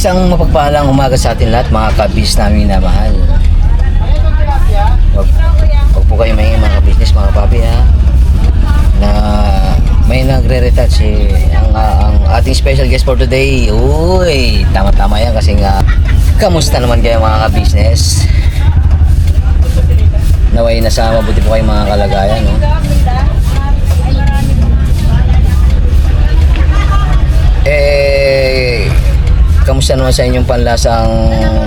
Isang mapagpalang umaga sa atin lahat, mga kabis namin na mahal. Huwag po kayo maingay mga kabisnes, mga papi ha. Na may nagre-retouch ang ating special guest for today. Uy, tama-tama yan kasi nga kamusta naman kayo mga kabisnes? Naway nasa mabuti po kayo mga kalagayan, no? Kamusta naman sa inyong panlasang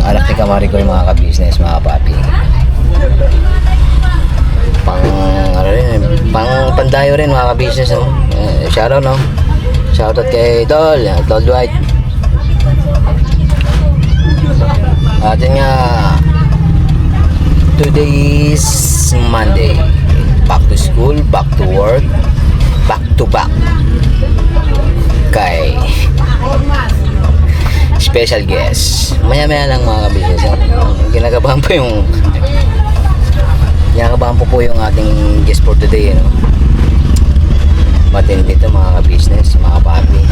anak ni Kamari ko yung mga kabisnes, mga papi? Pang pandayo rin mga kabisnes, no? Shoutout, no? Shoutout kay Dol Dwight. Atin nga, today is Monday. Back to school, back to work, back to back. Kay special guest. Maya-maya lang mga kabisnes. Kinakabahan po yung ating guest for today, no? Matindi ito mga kabisnes, mga papi.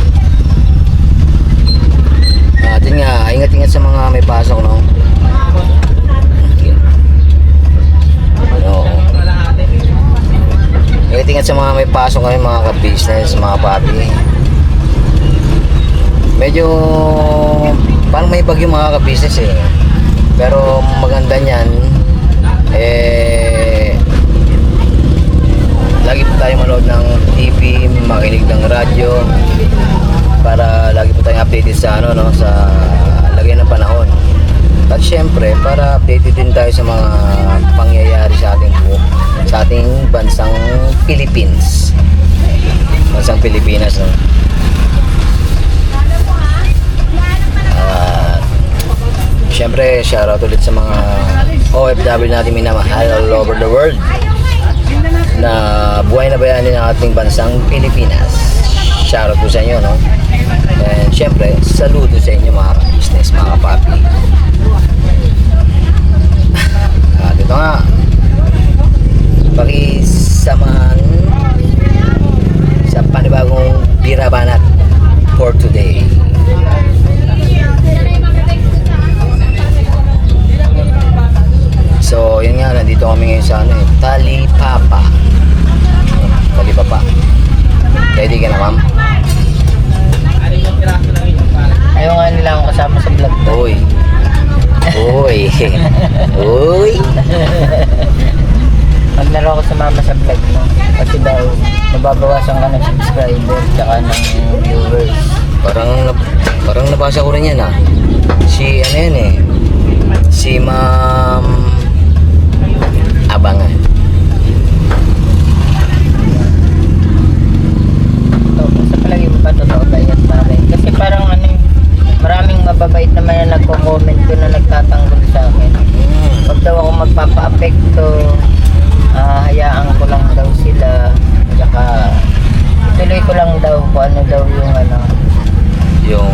Atin nga, ingat-ingat sa mga may pasok, no? Oo. Ingat-ingat sa mga may pasok ngayon mga kabisnes, mga papi. Medyo parang may bagyo mga kabisnes eh. Pero maganda niyan lagi po tayo manood ng TV, makinig ng radyo para lagi po tayong updated sa sa lagay ng panahon. At syempre para updated din tayo sa mga pangyayari sa ating bansang Philippines. Bansang Pilipinas, no? Siyempre, shoutout ulit sa mga OFW natin minamahal all over the world na buhay na bayani ng ating bansang Pilipinas. Shoutout po sa inyo, no? And siyempre, saludo sa inyo mga business, mga papi. At ito nga, pakisamahan sa panibagong birabanat for today. So, yun nga, nandito kami ngayon sa Talipapa. Talipapa. Ready ka na, ma'am? Ayaw nga nila akong kasama sa vlog to. Uy. Uy. Uy. Maglaro ako sa mama sa vlog mo. Kasi daw, nababawasan ka ng subscriber tsaka ng viewers. Parang nabasa ko rin yan, ha? Si, ano yan eh? Si Ma'am Abangan. Sa palagi mo ba totoo ba yan pare? Kasi parang maraming mababait naman na nagko-comment ko na nagtatanggol sa akin. Pag daw ako magpapa-apekto, hayaan ko lang daw sila. Tsaka tuloy ko lang daw kung ano daw yung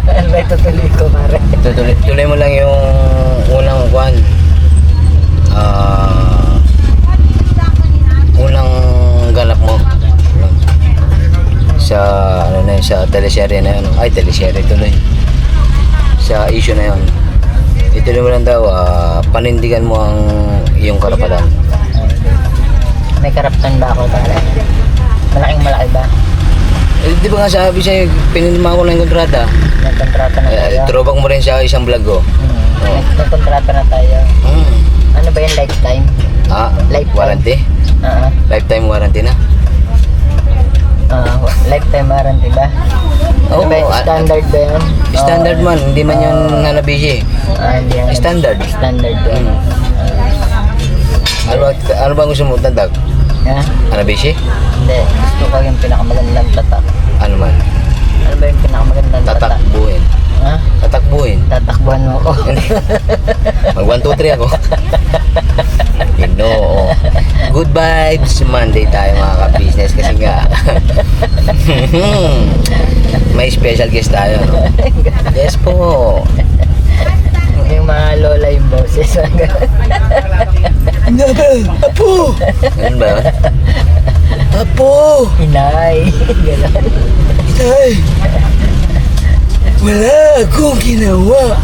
ano ba itutuloy ko pare? Tuloy mo lang yung unang unang ganap mo sa sa teleserye na yun. Ay, teleserye tuloy sa issue na yun. Ituloy mo lang daw, panindigan mo ang iyong karapatan. May karapatan ba ako pare? Malaking malaki ba? Di ba nga sabi sa'yo, pinirma ko na yung kontrata. Nagkontrata na tayo. Throwback mo rin sa isang vlog ko. Nagkontrata na tayo. Ano ba yung lifetime? Lifetime warranty? Lifetime warranty na? Lifetime warranty ba? Ano ba yung standard ba yun? Standard man, hindi man yun Hanabishi. Standard. Standard yun. Ano ba gusto mo tatak? Hanabishi? Hindi, gusto ko yung pinakamagandang tatak. Ano man? Ano ba yung pinakamagandang tatak? Tatakbuhin. Tatakbuhin? Tatakbuhan mo ako. Mag 1, 2, 3 ako. Ginoo. Good vibes Monday tayo mga ka-business kasi nga may special guest tayo, no? Yes po. Yung mga lola yung boses. Ano ba? Apo! Ano ba? Apo! Inay. Ganon. Inay! Wala akong ginawa.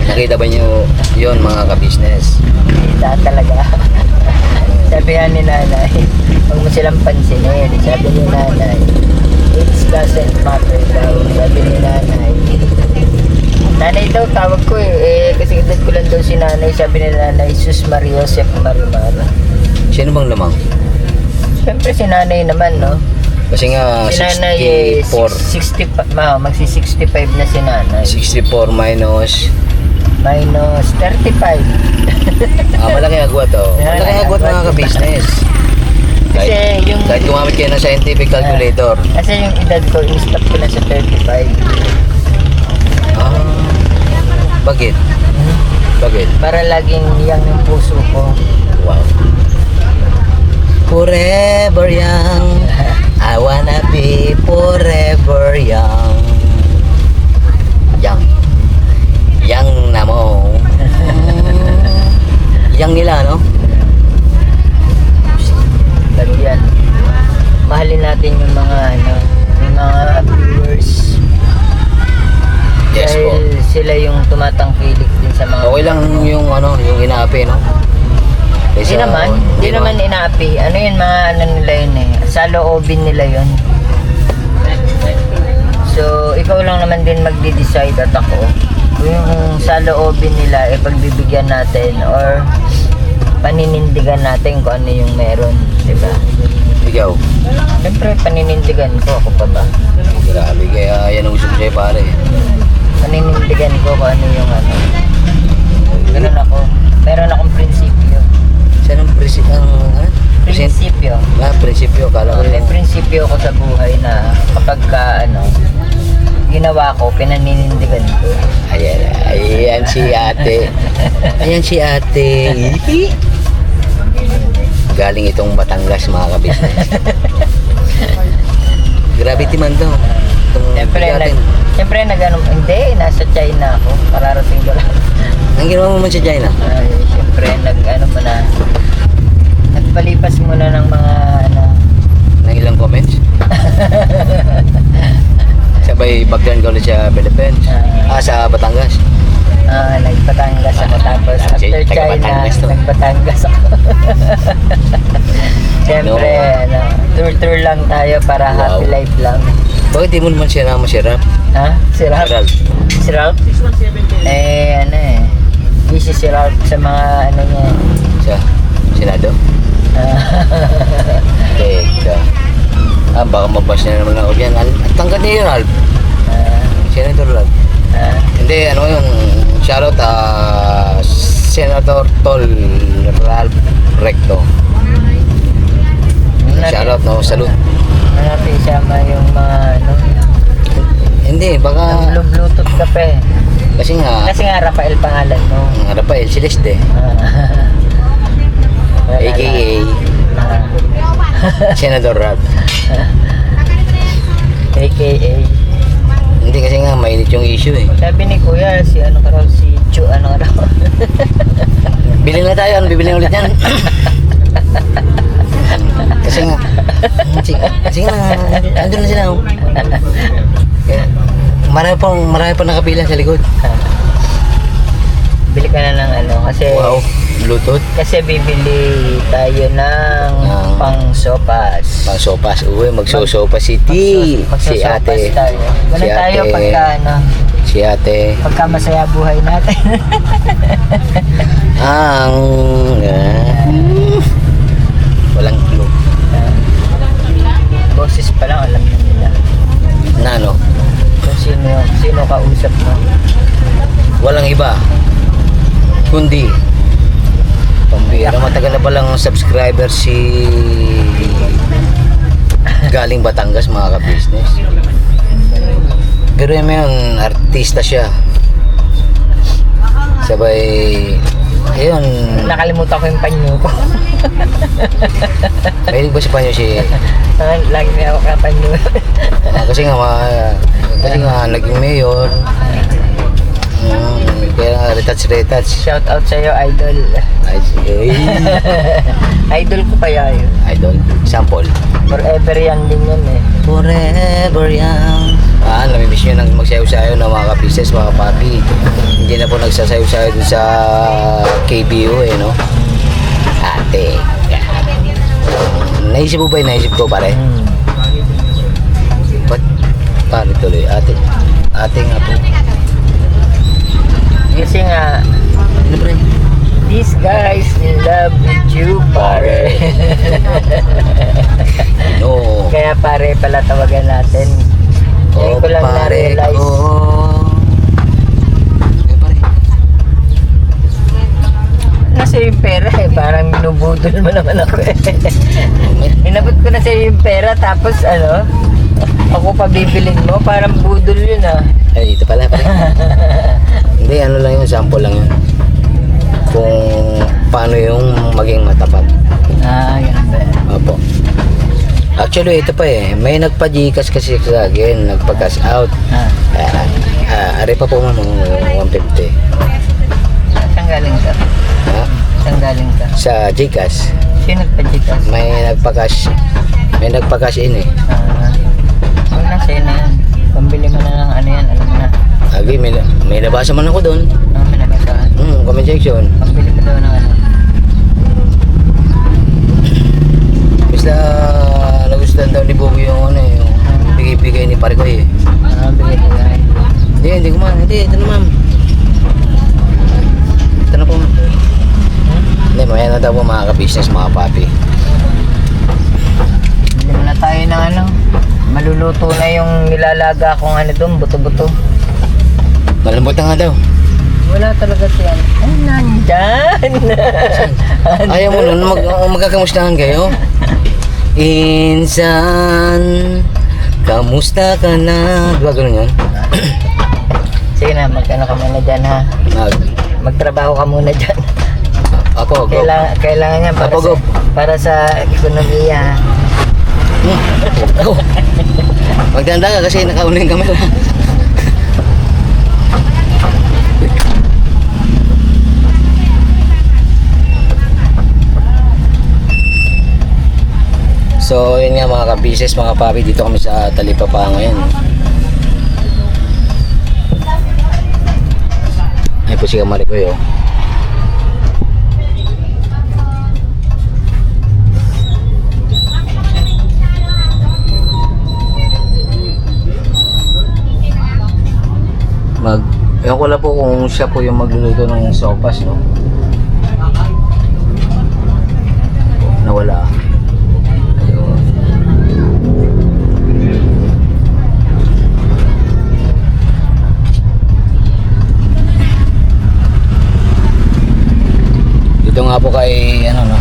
Nakita ba niyo yun mga ka-business? Kita talaga. Sabi nga ni nanay, huwag mo silang pansinin. Sabi ni nanay, it doesn't matter daw. Sabi ni nanay. Nanay daw tawag ko kasi edad ko lang daw si nanay. Sabi ni nanay, Sus Mario Joseph Marimar. Sino bang lamang? Siyempre si nanay naman, no? Kasi nga Si nanay 64. magsi-65 na si nanay. 64 minus. Minus 35. Malaki agwat oh. Yeah, Malaki agwat mga ka-business. Kasi yung... Kahit gumamit kayo ng scientific calculator. Kasi yung edad ko, in-stop ko na sa 35. Bakit? Bakit? Para laging young yung puso ko. Wow. Forever young. I wanna be forever young. Young. Young na mo. Young nila, no? Lagyan. Mahalin natin yung mga yung mga viewers. Yes po. Dahil sila yung tumatangkilik din sa mga... Okay lang yung yung inaapi, no? Hindi naman inaapi. Ano yun, mga nila yun sa loobin nila yun. So, ikaw lang naman din magde-decide at ako. Kung yung sa loobin nila, pagbibigyan natin or paninindigan natin kung ano yung meron. Diba? Ikaw? Siyempre, paninindigan ko. Ako pa ba? Grabe, kaya yan ang gusto ko sa'yo, pare. Paninindigan ko kung ano yung Meron ako. Meron akong prinsipyo. Saan ang Prinsipyo. prinsipyo, kala ko May yung... prinsipyo ko sa buhay na kapag ginawa ko, pinaninindigan ko. Ayan si ate. Ayan si ate. Galing itong Batangas, mga ka-business. Gravity man daw. Siyempre, hindi, nasa China ako. Pararating ko lang. Ang ginawa mo man sa China? Siyempre, nagpalipas muna ng mga Nang ilang comments? Sabay background ko ulit sa Philippines. Sa Batangas. Nagbatangas ako tapos after China, Taga-Batangas to. nagbatangas ako. Siyempre, tour lang tayo para happy Wow. life lang. Bakit di mo naman siya naman si Rap? Ha? Si Ralph? Ralph. Si Ralph? Busy si Ralph sa mga niya. Sa Senado? Teka. Baka mabas na naman ako dyan. Tangkat niya yun, Ralph. Senator Ralph. Hindi, yun. Shoutout Senator Tol Ralph Recto. Shoutout, no? Salute. Natin isama yung mga Hindi, baka... Bluetooth ka pa eh. Kasi nga, Rafael pangalan mo. Rafael Celeste. AKA Senator Ralph. AKA. Hindi kasi nga, mainit yung issue eh. Sabi ni Kuya, si Chu, Bili na tayo, bibili ulit yan. Kasi nga, andun na sila. Oh. Kaya, marami pang nakapila sa likod. Bili ka na ng kasi Wow, Bluetooth. kasi bibili tayo ng pang-sopas. Pang sopas. Uy, magsosopa si T. Si ate. Tayo. Ganun Si tayo ate. pagka Si ate. pagka masaya buhay natin. Ang... walang clue. Boses pa lang alam na nila Na ano? kung sino kausap mo. Walang iba. Kundi pambira, matagal na palang subscriber si galing Batangas, mga ka-business. Pero yun, artista siya. Sabay, ayun, Nakalimutan ko yung panyo ko. mahilig ba sa panyo si... Lagi may ako kapanyo. kasi nga naging mayor. Kaya retouch. Shout out sa'yo, idol. Idol ko kaya yun. Idol. Sample. Forever yan din yun eh. Forever young. Namimiss nyo nang magsayaw-sayaw ng mga ka-pieces, mga papi. Hindi na po nagsasayaw-sayaw dun sa KBO eh, no? Ate. Naisip mo ba yung naisip ko, pare? Ba't? Paano tuloy? Ate. Ate nga po. Kasi nga, Ano pre? these guys in love with you, pare. No. Kaya pare pala tawagan natin. Ngayon ko lang pare na-realize. ko. Eh, pare. Nasa yung pera eh, parang minubudol mo naman ako eh. Inabot ko na sa'yo yung pera, tapos ano, ako pa bibilin mo, parang budol yun ah. Ay, dito pala, pare. Hindi, ano lang yun, sample lang yun. Kung paano yung maging matapat. Ah, ganun ba? Opo. Actually, ito pa eh. May nagpa-Gcash kasi sa akin, nagpa-cash out. Ari pa po ma'am, 150. Saan galing ka? Ha? Saan galing ka? Sa Gcash. Sino nagpa-Gcash? May nagpa-cash in eh. Huwag na sa'yo na yan. Pambili mo na ng ano yan, alam mo na. Agi, may nabasa man ako doon. May nabasahan. Comment section. Pambili mo daw ng ano. Basta nagustuhan daw ni Bobo yung ano yung bigay-bigay ni pare ko eh. Bigay ko yan. Hindi ko man. Hindi, ito na ma'am. Ito na po ma'am. Hindi, mamaya na daw po mga ka-business, mga papi. Bili mo na tayo ng ano. Maluluto na yung nilalaga kong ano doon, buto-buto. Malambot na nga daw. Wala talaga siya. Ay, nandyan. Ayaw mo nun, magkakamustahan kayo? Insan, kamusta ka na? Diba ganun yun? Sige na, magkano ka muna dyan ha. Magtrabaho ka muna dyan. Apo, go. Kailangan yan para, Apo, go. para sa ekonomiya. Go. Magdanda ka kasi nakauna yung camera. So, yun nga mga ka-business, mga papi, dito kami sa Talipapa ngayon. Ay po si Kamari ko yun. Ewan ko lang po kung siya po yung magluluto ng sopas, no? Nawala. Ayun. Dito nga po kay, ano no?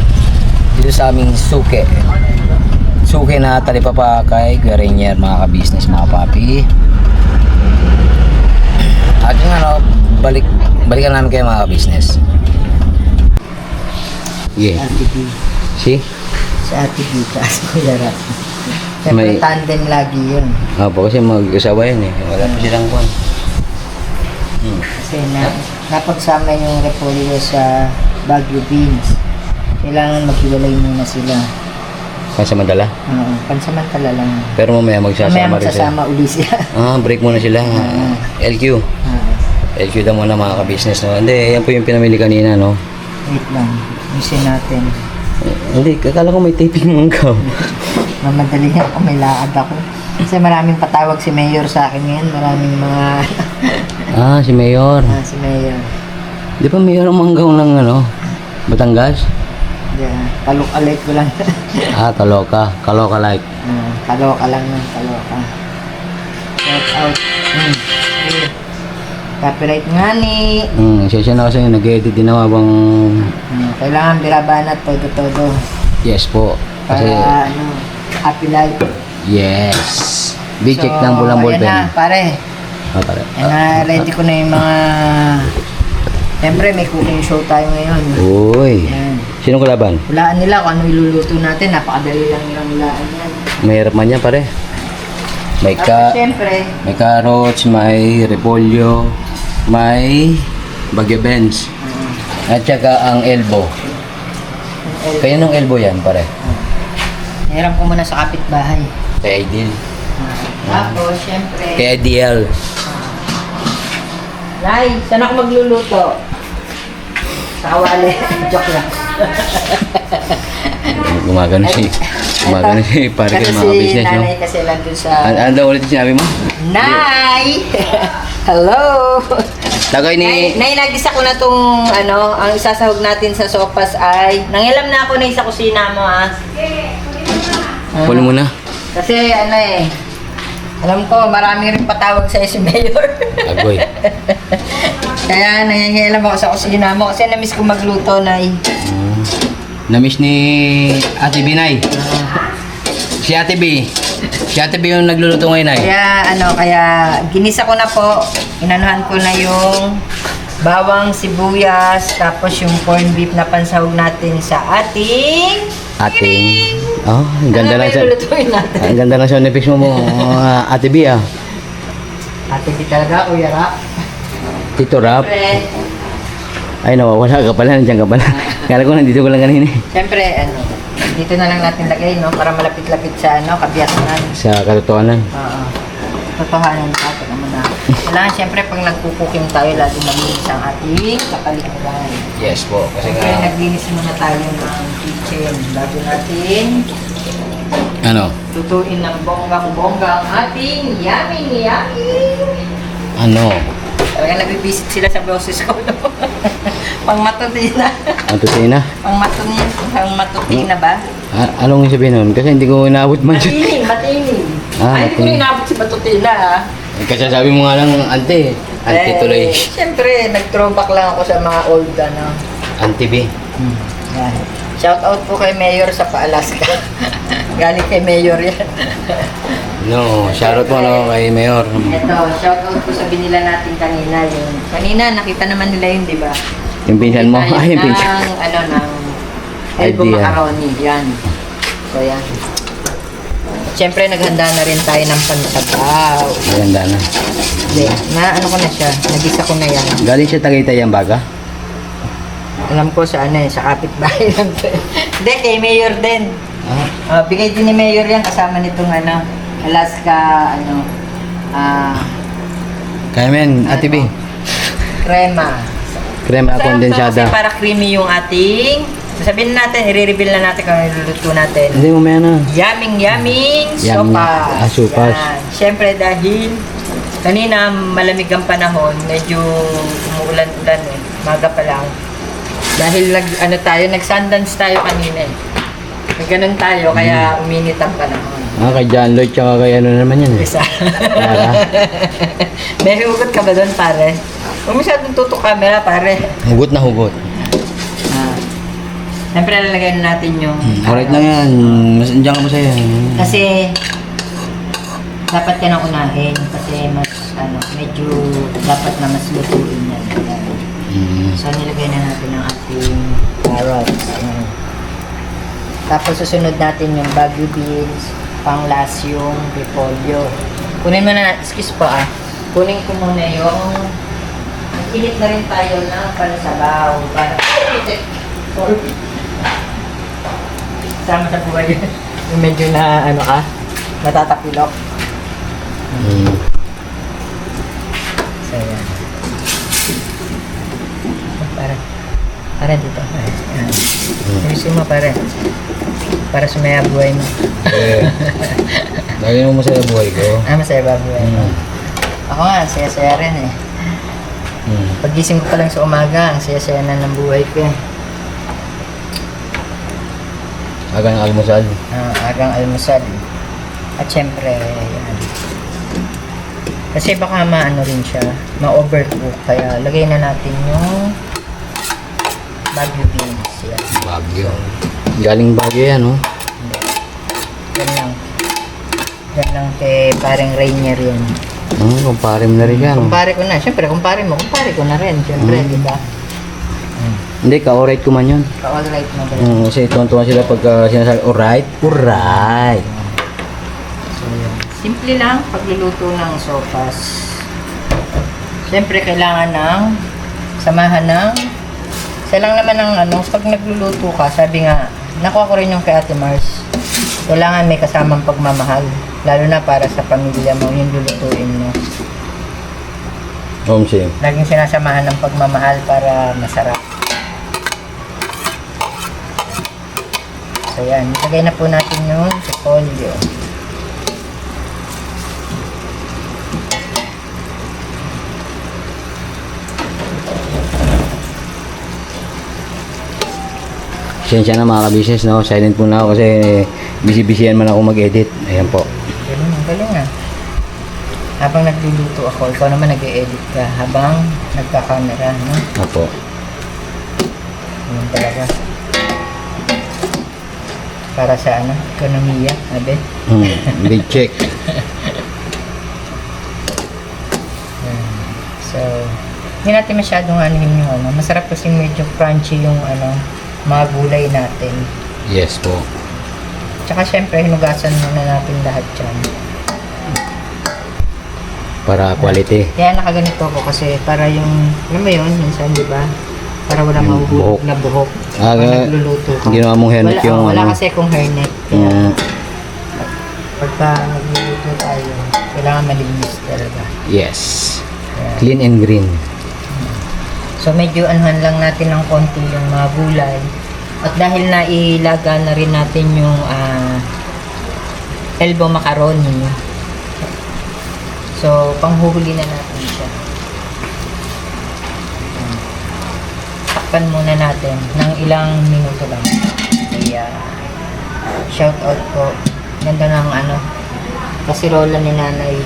Dito sa aming suke. Suke na Talipapa kay Guerrinier, mga ka-business, mga papi. At yung ano, balikan namin kayo mga business. Yeah. Ate B. See? Sa Ate B, kaas ko larap. Siyempre May- tandem lagi yun. Opo, kasi mag-asawa yun eh. Wala pa silang kwan. Kasi napagsama yung repolyo sa Baguio beans. Kailangan maghiwalay muna sila. Pansamantala. Pansamantala lang. Pero mamaya Mamaya magsasama rin sila. magsasama uli sila. Break muna sila. LQ. LQ daw muna mga ka-business. No? Hindi, yan po yung pinamili kanina, no? Wait lang. Misin natin. Hindi, kakala ko may taping manggaw. Mamadali ako, may lakad ako. Kasi maraming patawag si Mayor sa akin ngayon. Maraming mga... Si Mayor. si Mayor. Di ba Mayor ang manggaw ng ano? Batangas? Yeah, kalok-alike ko lang. Kaloka. Kaloka like. Kaloka lang yun, kaloka. Shout out. Copyright nga ni. Session na kasi nag-edit din ako habang... Kailangan birabanat todo-todo. Yes po. Kasi... Para happy life. Yes. B-check ng bulang ayan ballpen. na, pare. Pare. Ayan na, ready ko na yung mga... Siyempre, may cooking show tayo ngayon. Uy. Ayan. Sinong kalaban? Hulaan nila kung ano iluluto natin. Napakadali lang nilang hulaan yan. Mahirap man yan pare. May Tapos, siyempre, may carrots, may repolyo, may bagyo beans. At saka ang elbow. Elbow. Kaya nung elbow yan, pare. Hiram ko muna sa kapitbahay. Kaya ideal. Tapos, syempre. Kaya ideal. Nay, saan ako magluluto? Sa kawali. Joke lang. Gumagano si pare kayo mga business, no? Nanay kasi lang dun sa... Ano daw ulit yung sinabi mo? Nay! Hello! Tagay ni... Nay, nagisa ko na tong ang isasahog natin sa sopas ay... Nangilam na ako na sa kusina mo, ha? Pulo mo na. Kasi alam ko, marami rin patawag sa si Mayor. Agoy. Kaya nangingilam ako sa kusina mo kasi namiss ko magluto, Nay. Namiss ni Ate Binay. Si Ate B. Si Ate B yung nagluluto ngayon ay. Kaya ginisa ko na po. Inanuhan ko na yung bawang sibuyas, tapos yung corned beef na pansahog natin sa ating... Oh, ang ganda lang Ano ba yung lulutuin natin? Ang ganda lang sound effects mo, Ate B, ah. Ate B talaga, Kuya Rap. Tito Rap. Siyempre, Ay, nawawala ka pala. Nandiyan ka pala. Kala ko nandito ko lang kanina eh. siyempre, dito na lang natin lagay, no? Para malapit-lapit sa, kabiyasan. Sa katotohanan. Oo. Totohanan natin naman na. Kailangan, siyempre, pag nagkukuking tayo, lagi malinis ang ating kapaligiran. Yes po. Kasi Siyempre, naglinis muna tayo ng kitchen bago natin ano? lutuin ng bonggang-bongga ang ating yummy. Ano? Talaga nabibisit sila sa boses ko, no? Pang matutina. Matutina? Pang matutina ba? Anong sabihin nun? Kasi hindi ko inaabot man siya. Matining. Ah, Ay, hindi ko matining. inabot si matutina, ha? Kasi sabi mo nga lang, ante. Ante tuloy. Siyempre, nag-throwback lang ako sa mga old, Ante B. Yan. Shout out po kay Mayor sa Alaska. Galing kay Mayor yan. No, shoutout mo no, kay Mayor. Ito, shout out po sa binila natin kanina yun. Kanina, nakita naman nila yun, di ba? Yung pinsan mo? Nakita Ay, yung yun pinsan. ng elbow Idea. macaroni. Yan. So, yan. Siyempre, naghanda na rin tayo ng pansabaw. Maganda na. Hindi, na ko na siya. Nagisa ko na yan. Galing siya Tagaytay ang baga? Alam ko sa sa kapitbahay lang. Hindi, kay Mayor din. Bigay din ni Mayor yan kasama nitong Alaska, Kaya men, Ate B. crema. Crema Masarap to kondensada. kasi para creamy yung ating... Sabihin natin, i-reveal na natin kung ano iluluto natin. Hindi mo may ano. Yuming Yummy. sopas. Sopas. Yan. Siyempre dahil kanina malamig ang panahon, medyo umuulan-ulan maga pa lang. Dahil nag-sundance tayo kanina eh. Ganun tayo, kaya uminit ang panahon. Kay John Lloyd tsaka kay ano naman yan eh. Isa. Para. May hugot ka ba doon, pare? Huwag masyadong tutok camera, pare. Hugot na hugot. Siyempre, lalagay na natin yung... Alright lang yan. Mas andiyan ka masaya. Kasi, dapat ka na unahin. Kasi mas, medyo dapat na mas lutuin yan. So, nilagay na natin ang ating carrots. Tapos, susunod natin yung bagu beans, pang-last yung repolyo. Kunin mo na, excuse po kunin ko muna yung, init na rin tayo ng pansabaw. Para, sorry. Sama sa buhay yun. Yung medyo na, natatapilok. So, yan. Para dito. Yan. Ayusin mo, para sumaya buhay mo. Lagi mo masaya buhay ko. Masaya ba buhay mo? Ako nga, saya-saya rin eh. Pagising ko pa lang sa umaga, ang saya-saya na ng buhay ko eh. Agang almusal. Agang almusal. At syempre, yan. Kasi baka maano rin siya, ma-overcook. Kaya lagay na natin yung bagu beans. Yan. Bagyo. Galing Bagyo yan, oh. Yan lang. Yan lang kay parang Rainier yan. Kumpare mo na rin yan. Kumpare ko na. Siyempre, kumpare ko na rin. Siyempre, di ba? Hindi, ka-alright ko man yun. Ka-alright mo ba? Kasi tuwan-tuwan sila pagka sinasabi, alright? Alright. So, yun. Simple lang pagluluto ng sopas. Siyempre, kailangan ng samahan ng Isa lang naman ang ano, pag nagluluto ka, sabi nga, nakuha ko rin yung kay Ate Mars. Kailangan may kasamang pagmamahal. Lalo na para sa pamilya mo, yung lulutuin mo. Same. Laging sinasamahan ng pagmamahal para masarap. So yan, ilagay na po natin yung repolyo. Sensya na mga ka-business, no? Silent muna ako kasi busy-busy man ako mag-edit. Ayan po. Ganun, ang galing ah. Habang nagluluto ako, ikaw naman nag-e-edit ka habang nagka-camera, no? Opo. Ganun talaga. Para sa ano, ekonomiya, abe. Big check. So, hindi natin masyadong anuhin yung ano. Masarap kasi medyo crunchy yung ano, mga gulay natin. Yes po. Tsaka syempre, hinugasan muna natin lahat dyan. Para quality. Kaya nakaganito ako kasi para yung, alam mo yun, minsan di ba? Para wala Yung mahuhulog buhok. na buhok. Ah, Pag nagluluto ka. ginawa mong hairnet wala, yung wala ano. kasi akong hairnet. Kaya Mm, pagka nagluluto tayo, kailangan malinis talaga. yes. Kaya, Clean and green. so medyo anhan lang natin ng konti yung mga gulay. At dahil nailaga na rin natin yung elbow macaroni. So panghuhuli na natin siya. Takpan muna natin ng ilang minuto lang. Kaya shout out po. Ganda ng ano, kasirola ni Nanay.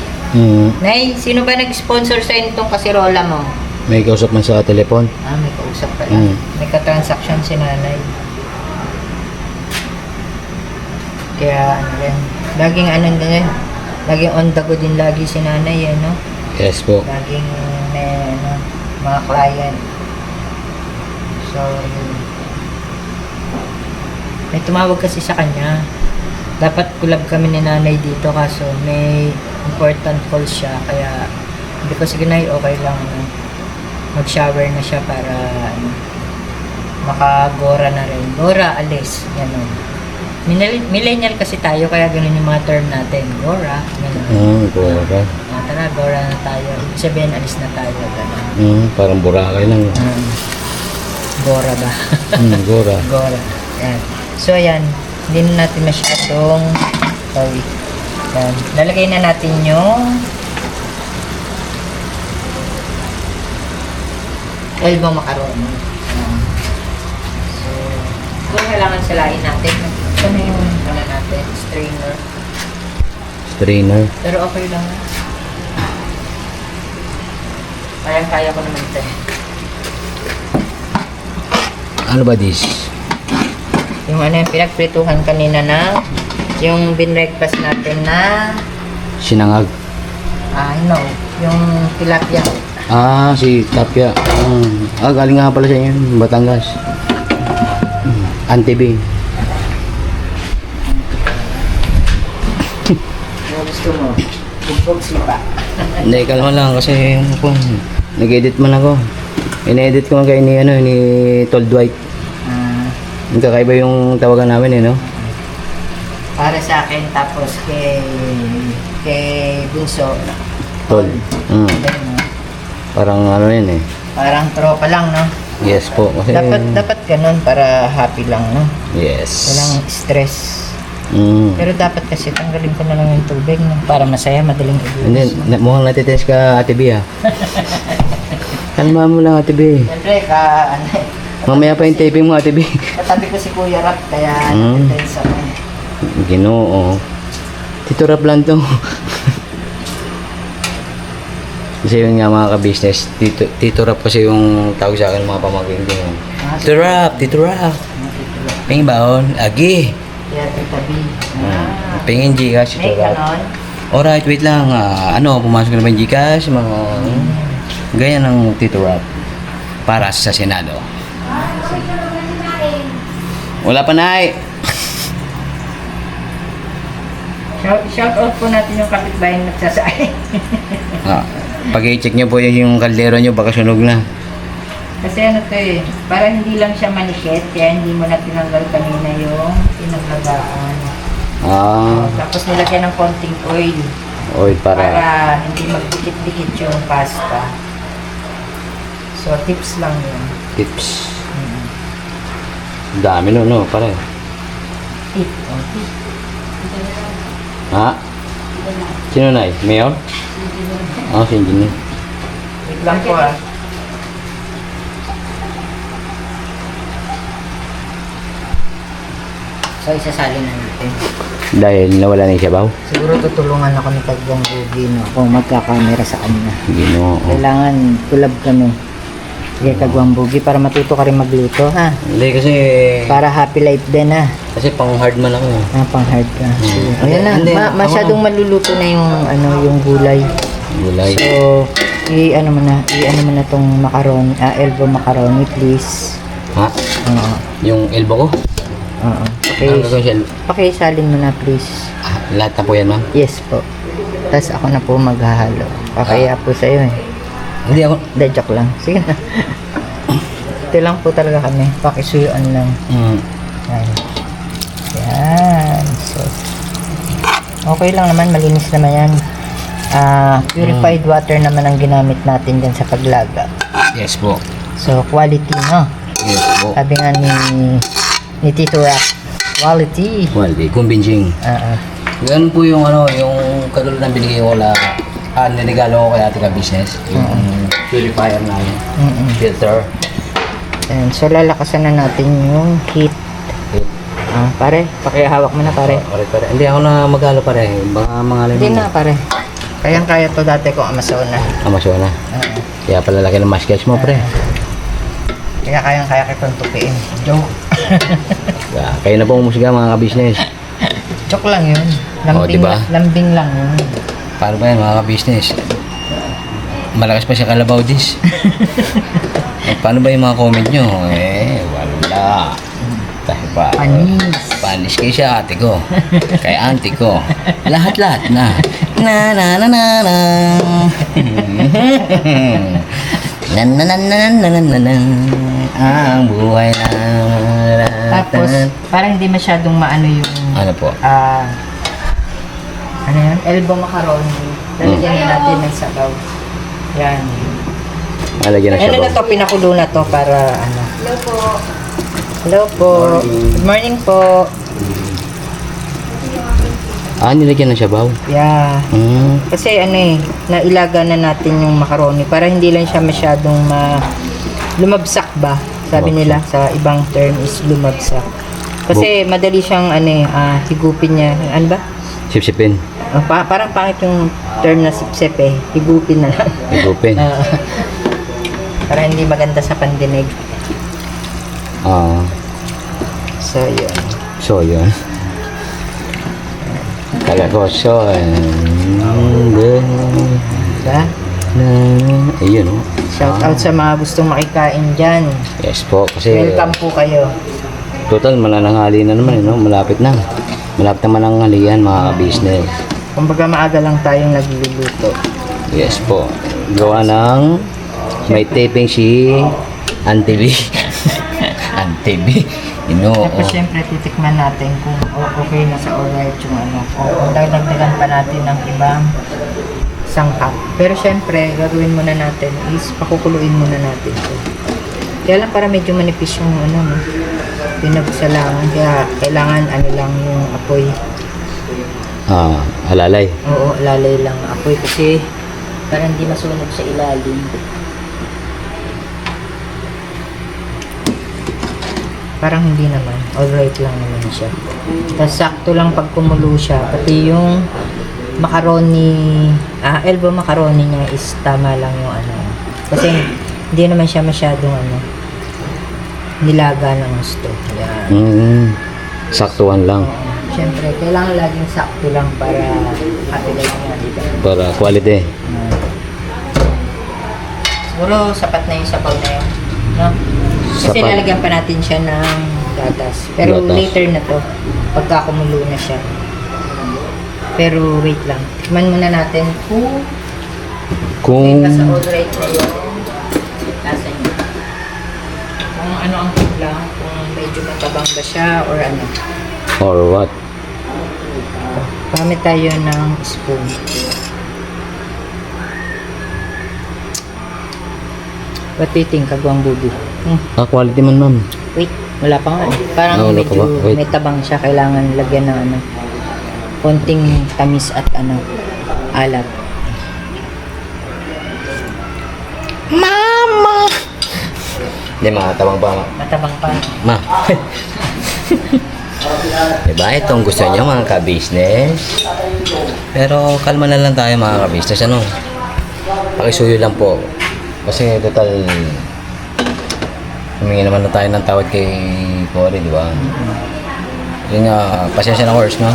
Nay, sino ba nag-sponsor sa itong kasirola mo? May kausap man sa telepon. May kausap pala. Mm. May ka-transaction si Nanay. Kaya ano rin, laging ano din, laging on the go din lagi si Nanay, no? Yes po. Laging may ano, mga client. So, yun. May tumawag kasi sa kanya. Dapat collab kami ni Nanay dito kaso may important call siya kaya hindi ko sige na okay lang mag-shower na siya para ano, makagora na rin. Gora, alis. Ganun. Millennial kasi tayo kaya ganun yung mga term natin. Gora. Ganun. Gora. Tara, gora na tayo. Ibig sabihin, alis na tayo. Ganun. Parang Boracay lang. Gora ba? Gora. Gora. Yan. So, ayan. Hindi na natin masyadong sorry. Yan. Lalagay na natin yung elbow macaroni. Yan. So, kung kailangan salain natin, ito na yung ano natin, strainer. Strainer. Pero okay lang. Kaya ko naman ito. Ano ba this? Yung ano yung pinagprituhan kanina na yung binreakfast natin na Sinangag. no, yung tilapia. Si Tapia. Galing nga pala sa inyo, Batangas. Antibing. Yung gusto mo, bugbog sipa. Hindi, kalma lang kasi ano po, nag-edit man ako. In-edit ko man kayo ni Told White. Kakaiba yung tawagan namin no? Para sa akin, tapos kay Bunso. Tol. Parang ano yun Parang tropa lang, no? Yes po. Kasi, Dapat ganun para happy lang, no? yes. Walang stress. Mm. Pero dapat kasi tanggalin ko na lang yung tubig, no? Para masaya, madaling And then, ibigis. mukhang natitest ka, Ate B, Kalma mo lang, Ate B. Siyempre, Mamaya pa yung taping mo, Ate B. katabi ko si Kuya Rap, kaya Mm. tense ako. Ginoo. Tito Rap lang to. Kasi yun nga mga ka-business, Tito Rap kasi yung tawag sa akin mga pamangkin ko. Tito Rap, Tito Rap. Pingin baon, agi. Kaya titabi. Pingin Gcash, May Tito Rap. ganon. Alright, wait lang. Pumasok na ba yung Gcash? Ganyan ang Tito Rap. Para sa Senado. Wala pa na Shout out po natin yung kapitbahay na nagsasain. Pag-i-check nyo po yung kaldero nyo, baka sunog na. Kasi ano to eh, para hindi lang siya manikit, kaya hindi mo na tinanggal kanina yung pinaglagaan. Tapos nilagyan ng konting oil Oil para para... hindi magdikit-dikit yung pasta. So, tips lang yun. Tips. Dami no, pare. Tip. Oh, tip. Ha? Sino na eh? Mayor? Si engineer. Wait lang po ah. So, isasali na natin. Dahil nawala na yung sabaw? Siguro tutulungan ako ni Tagbang Bugi, no? Kung magkakamera sa kanya. Ginoo. Kailangan collab kami. Sige, Kagwang Bugi, para matuto ka rin magluto, ha? Hindi kasi... Para happy life din, ha? Kasi pang hard man ako. Pang hard ka. Ayan na, Hindi, masyadong maluluto na yung, yung gulay. Gulay. So, i-ano mo na tong macaroni, elbow macaroni, please. Ha? Oo. Yung elbow ko? Oo. Ang gagawin siya? Pakisalin mo na, please. Lahat na po yan, ma'am? Yes po. Tapos ako na po maghahalo. Pakaya po sa'yo eh. Hindi ako... Hindi, joke lang. Sige na. Ito lang po talaga kami. Pakisuyuan lang. Yan. Yan. So, okay lang naman. Malinis naman yan. Purified water naman ang ginamit natin dyan sa paglaga. Yes po. So, quality, no? Yes po. Sabi nga ni Tito Rap. Quality. Quality. Convincing. Yan po yung yung katulad ng binigay ko na niregalo ko kay ate ka business. Yung purifier na yun. Filter. And so, lalakasan na natin yung heat. Pare, pakihawak mo na, pare. Pare. Hindi ako na magalo pare. Baka mga Hindi na, pare. Kayang-kaya to dati ko Amazona. Amazona. Kaya pala laki ng muscles mo, pre. Kaya kayang-kaya kitong tupiin. Joke. Kayo na po umusga mga ka-business. Joke lang yun. Diba? Lambing lang yun. Paano ba yan mga ka-business? Malakas pa siya kalabaw dis. Paano ba yung mga comment nyo? Wala. Dahil pa. Panis kayo siya ate ko. Kay auntie ko. Lahat-lahat na. Na. Ang buhay na. Tapos, parang hindi masyadong maano yung... Ano po? Ano yan? Elbow macaroni. Lalagyan na natin ng sabaw. Yan. Malagyan na siya Ano na to? Pinakulo na to para ano. Hello po. Hello po. Good morning po. Nilagyan ng sabaw? Yeah. Kasi nailaga na natin yung macaroni para hindi lang siya masyadong lumabsak ba? Sabi nila sa ibang term is lumabsak. Kasi madali siyang higupin niya. Ano ba? Sipsipin. Parang pangit yung term na sipsip eh. Higupin na lang. Higupin. Para hindi maganda sa pandinig. So yun. Kala ko, Diba? Ayun o. Shout out sa mga gustong makikain dyan. Yes po, kasi Welcome po kayo. total manananghali na naman, malapit na. Malapit naman ang halian mga business. Kumbaga maaga lang tayong nagluluto. Yes po. Gawa ng may taping si Auntie B. Auntie B. Tapos syempre titikman natin kung okay na sa alright yung o kung dagdagan pa natin ng ibang sangkap. Pero syempre gagawin muna natin is pakukuluin muna natin ito. Kaya lang para medyo manipis yung pinagsalangan. Kaya kailangan lang yung apoy. Alalay. Oo, lalay lang ang apoy kasi para hindi masunog sa ilalim. Parang hindi naman. Alright lang naman siya. Tapos sakto lang pag kumulo siya. Pati yung macaroni, elbow macaroni niya is tama lang yung Kasi hindi naman siya masyadong nilaga ng gusto. Yan. Saktuhan lang. Siyempre, kailangan laging sakto lang para happy life nga, diba? Para quality. Siguro sapat na yung sabaw na yun. No? Kasi Sapat. lalagyan pa natin siya ng gatas. Pero Gatas. later na to, pagka kumulo na siya. Pero wait lang. Tikman muna natin kung Kung nasa all right na yun. Nasa yun. Kung ano ang kulang, kung medyo matabang ba siya or ano. Or what? Gamit tayo ng spoon. What do you think, Kagwang Bubi? Quality man, ma'am. Wait, wala pa nga. Parang Wala medyo pa ba? Wait. may tabang siya. Kailangan lagyan ng ano, konting tamis at ano, alat. Mama! Hindi, makatabang pa. Matabang pa. Ma. Diba, itong gusto niyo mga ka-business. Pero kalma na lang tayo mga ka-business. Ano? Pakisuyo lang po. Kasi total, humingi naman na tayo ng tawad kay Cory, di ba? Yun nga, pasensya na horse, no?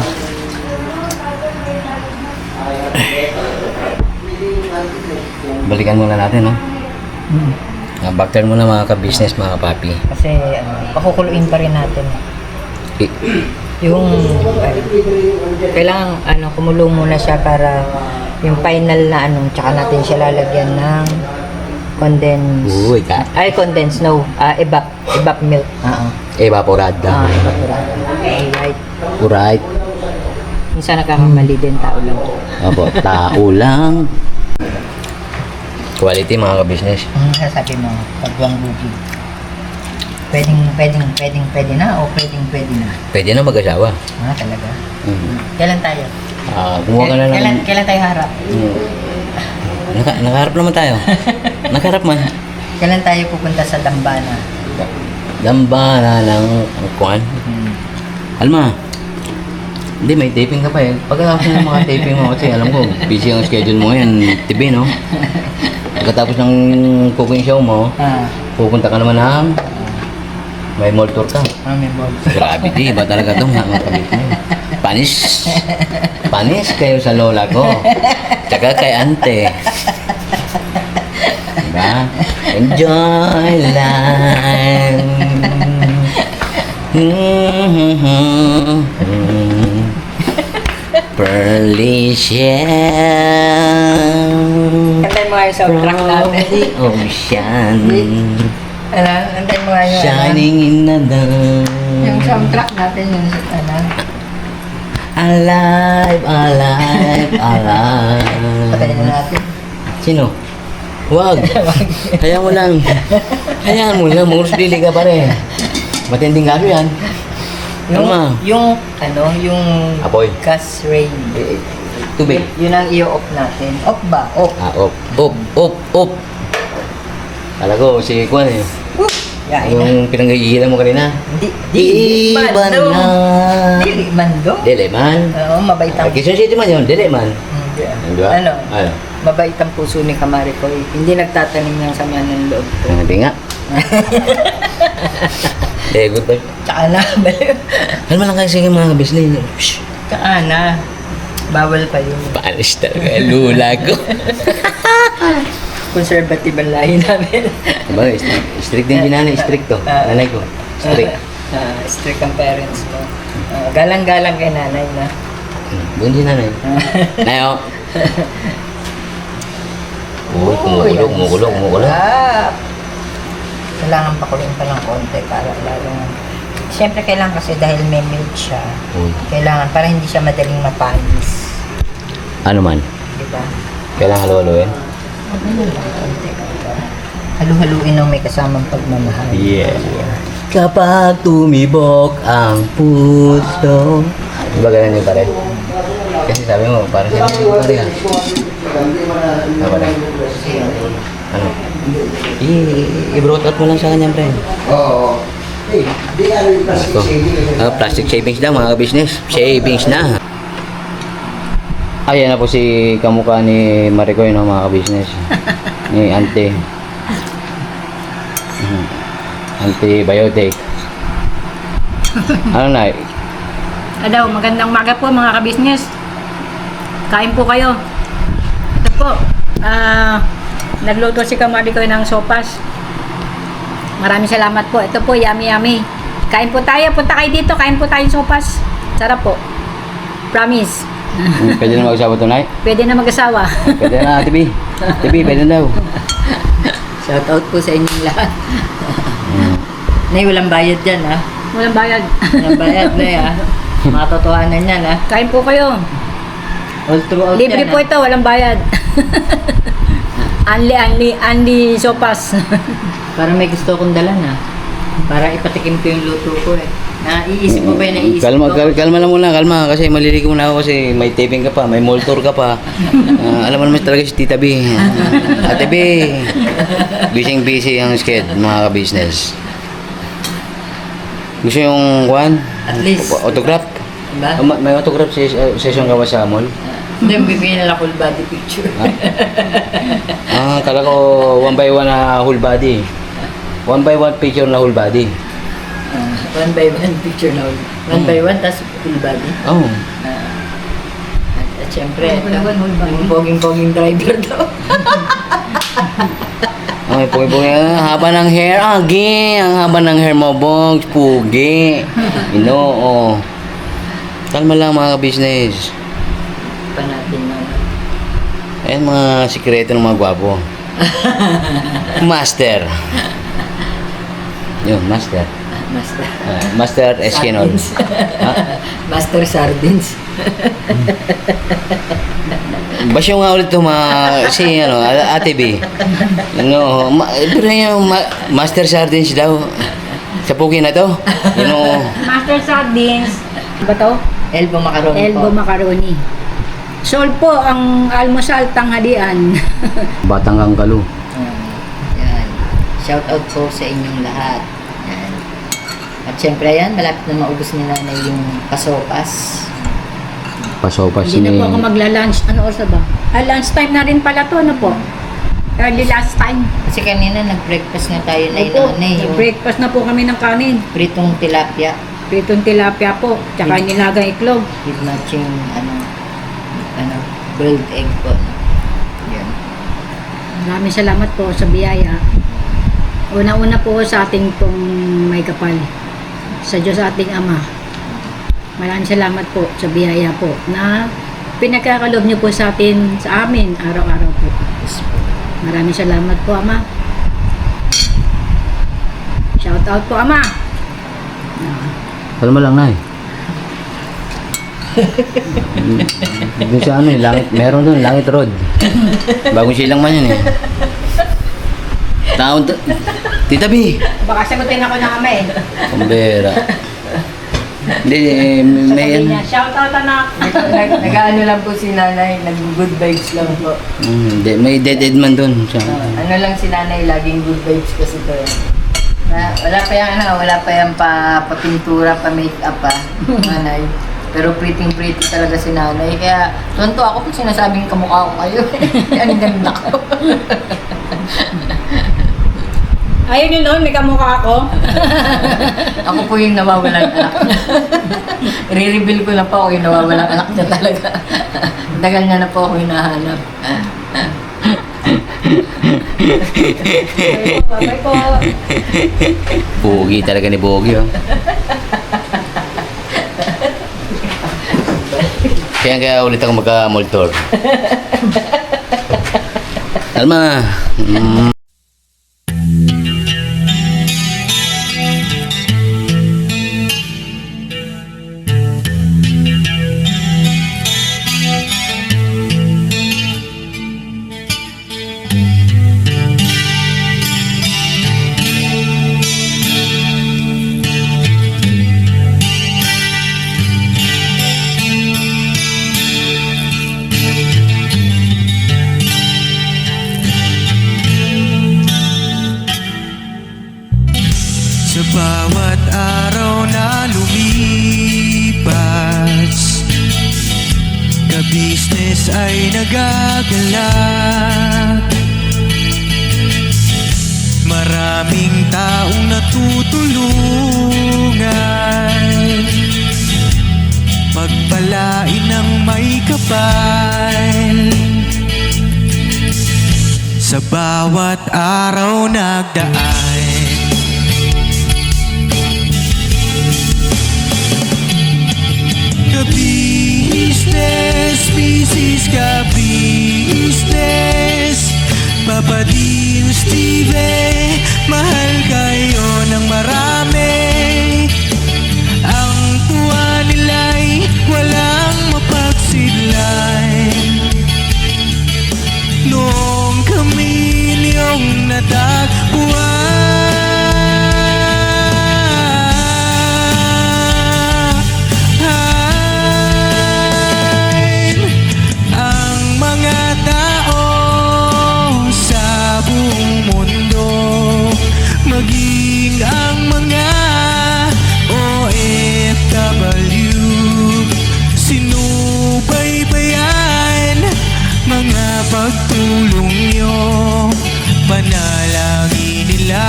Balikan muna natin, no? Backturn muna mga ka-business, mga kapapi. Kasi ano, pakukuluin pa rin natin. Eh, Yung kailangan ano, kumulo muna siya para yung final na ano, tsaka natin siya lalagyan ng condensed. Uy, ka. Ay, condensed, no. Evap milk. Evaporada. Evaporada. Alright. Alright. Minsan nakakamali din, tao lang. Opo, tao lang. Quality mga ka-business. Ang sasabi mo, Kagwang Bubi. Pwede na o pwede na. Pwede na mag-asawa. Talaga. Kailan tayo? Kumuha ka na lang. Kailan tayo harap? Nakaharap naman tayo. Nakaharap man. Kailan tayo pupunta sa Dambana? Dambana ng kuwan. Alma. Hindi, may taping ka pa eh. Pagkatapos ng mga taping mo kasi alam ko, busy ang schedule mo ngayon. TV, no? Pagkatapos ng cooking show mo, pupunta ka naman ng may mall tour ka. May mall. Grabe, di ba talaga ito? Mga kabit mo. Panis kayo sa lola ko. Tsaka kay ante. Diba? Enjoy life. Pearly shell Antayin mo nga yung soundtrack from natin. the ocean Antayin mo nga yung shining in the dark. yung soundtrack natin yung ano. Alive, alive, alive. Patayin na natin. Sino? Wag. Hayaan mo lang. Hayaan mo lang. Mangurus-dili ka pa rin. Matinding galo yan. Yung Apoy. gas ray. Tubig. Yun ang i-off natin. Off ba? Off. Op. Kala ko, si Kwan eh. Yain na. Yung pinanggigilan mo kanina. Mando. Dili Mando. Dili man. Oo, mabait ang Quezon City man yun. Dili man. Di ba? Ano? Ano? Mabait ang puso ni Kamari ko. Hindi nagtatanim ng sama ng loob ko. Hindi nga. Good boy. Tsaka na. Ano lang kasi yung mga business. Shhh. Tsaka na. Bawal pa yun. Paalis talaga. Lula ko. Conservative ang lahi namin. Diba? Strict din nanay. Strict to. Nanay ko. Strict. Strict ang parents mo. Galang-galang kay nanay na. Doon din nanay. Nayo. Uy, kumukulong. Kailangan pakulin pa ng konti para lalong... Siyempre kailangan kasi dahil may milk siya, kailangan para hindi siya madaling mapanis. Ano man? Diba? Kailangan halo-haloin? Halu-haluin ng may kasamang pagmamahal. Yeah. Kapag tumibok ang puso. Diba ganun yung pare? Kasi sabi mo, parang sila yung pare ha. Ano pare? Ano? I-broad out mo lang sa kanya, friend. Oo. Plastic shavings na mga business. Shavings na. Ayan na po si kamukha ni Maricoy no, mga business. Ni Ante. Antibiotic. Ano na? Adaw, magandang umaga po mga ka-business. Kain po kayo. Ito po, nagluto si Kamari ko ng sopas. Maraming salamat po. Ito po, yummy yummy. Kain po tayo, punta kayo dito, kain po tayong sopas. Sarap po. Promise. Pwede na mag-asawa tonight? Pwede na mag-asawa. Pwede na, TV. TV, pwede na daw. Shout out po sa inyong lahat. Nay, walang bayad dyan, ha? Walang bayad. Walang bayad, Nay, ha? Matotohanan yan, ha? Kain po kayo. All throughout Libre yan, po ha? ito, walang bayad. Anli sopas. Para may gusto kong dala na. Para ipatikim ko yung luto ko, eh. Naiisip mo ba yung naiisip Kalma, ko? kalma lang muna, kalma. Kasi maliligo na ako kasi may taping ka pa, may mall tour ka pa. Alam mo naman talaga si Tita B. Ate B, busy ang sked, mga ka-business. Gusto yung kuhan? At least. Autograph? Diba? May autograph session ka ba sa mall? Hindi, bibigyan na lang full body picture. Kala ko 1 by 1 na whole body. 1 by 1 picture na whole body. 1 by 1 picture na. 1 by 1, tas full body. Oh. At syempre, Wala ba, whole body? yung poging driver daw. Ay, pugi-pugi. Ang haba ng hair. Ang haba ng hair mo, Bong. Pugi. Oh. Kalma lang, mga business. Pa natin na. Ayan mga sikreto ng mga gwapo. Master. Yun, master. Master. Master Eskinol. Sardines. Ha? Master Sardines. Basyo nga ulit ito si Ate B. Pero yung Master Sardines daw. Sa pugi na to. Master Sardines. Ba to? Elbow macaroni Elbow po. macaroni. Sol po ang almusal tanghalian. Batang Kangkalo. Yan. Shout out po sa inyong lahat. Yan. At syempre yan, malapit na maubos ni nanay yung pasopas. Pasopas Hindi na po ako magla-lunch. Ano oras na ba? Lunch time na rin pala to. Ano po? Early last time. Kasi kanina nag-breakfast na tayo na Opo, nanay. Yung breakfast na po kami ng kanin. pritong tilapia Pritong tilapia po. Tsaka nilagang iklog. with matching boiled egg po. Yan. Maraming salamat po sa biyaya. Una-una po sa ating pong may kapal. Sa Diyos ating Ama. Maraming salamat po sa biyaya po na pinagkakalob niyo po sa atin, sa amin, araw-araw po. Maraming salamat po, Ama. Shout out po, Ama. Kalma lang, Nay. Doon sa langit, meron doon, Langit Road. Bagong silang man yun eh. Tita B. Baka sagutin ako ng Ama eh. Kumbera. Hindi, may Sabi niya, shout out anak. Nag-ano lang po si nanay, nag-good vibes lang po. Hindi, may dead end man doon. Ano lang si nanay, laging good vibes kasi to. Wala pa yung pa-pintura, pa-makeup pa, nanay. Pero pretty talaga si nanay. Kaya tonto ako kung sinasabing kamukha ko kayo. Ang ganda ko. Ayun yun noon, may kamukha ako. Ako po yung nawawalang anak. I-reveal ko lang po ako yung nawawalang anak niya talaga. Tagal niya na po ako hinahanap. Bye po. Pogi talaga ni Bogi, oh. Kaya ulit ako magka-mall tour. Alma. Sa bawat araw na lumipas, ka-business ay nagagalak. Maraming taong natutulungan, pagpalain ng may kapal. Sa bawat araw nagdaan, ka-business, business ka-business, papadin Steve, mahal kayo ng marami. Ang tuwa nila'y walang mapagsidlay. Noong kami niyong natagpuan, ang mga tao sa buong mundo, maging ang mga OFW, sinubaybayan mga pagtulong nyo, panalangin nila,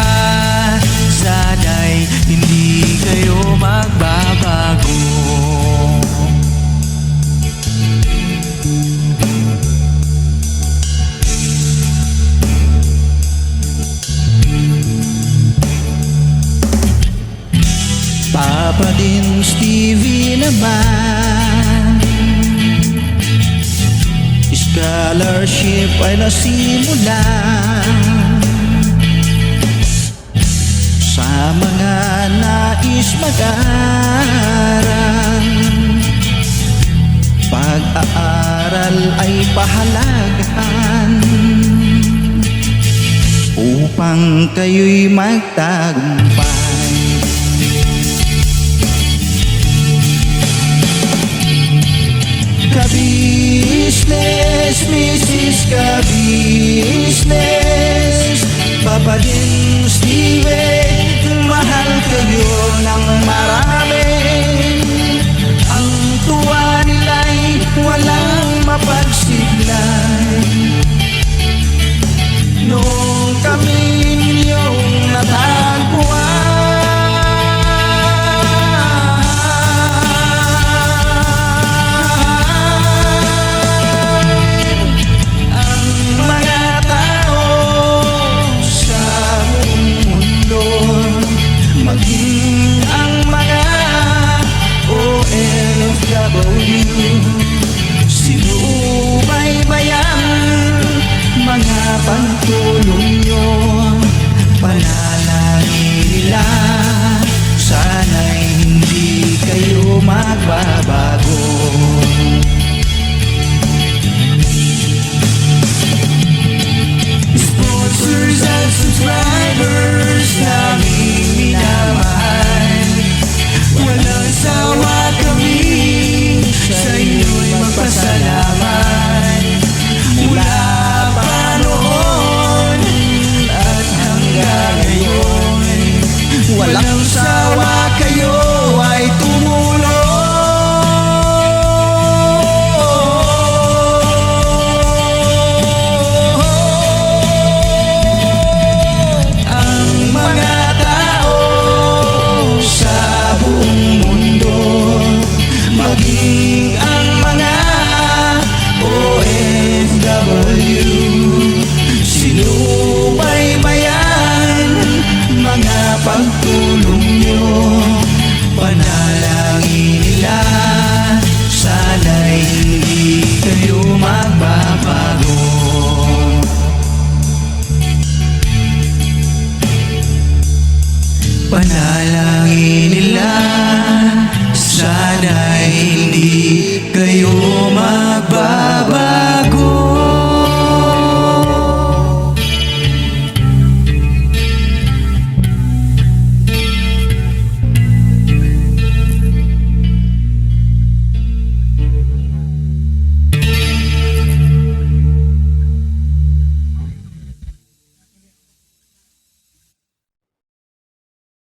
sana'y hindi kayo magbabago. Papa din Stevie naman, scholarship ay nasimulan sa mga nais mag-aral. Pag-aaral ay pahalagahan upang kayo'y magtagumpay. Ka-business, Mrs. Ka-business, Papa din Steve, mahal kayo ng marami.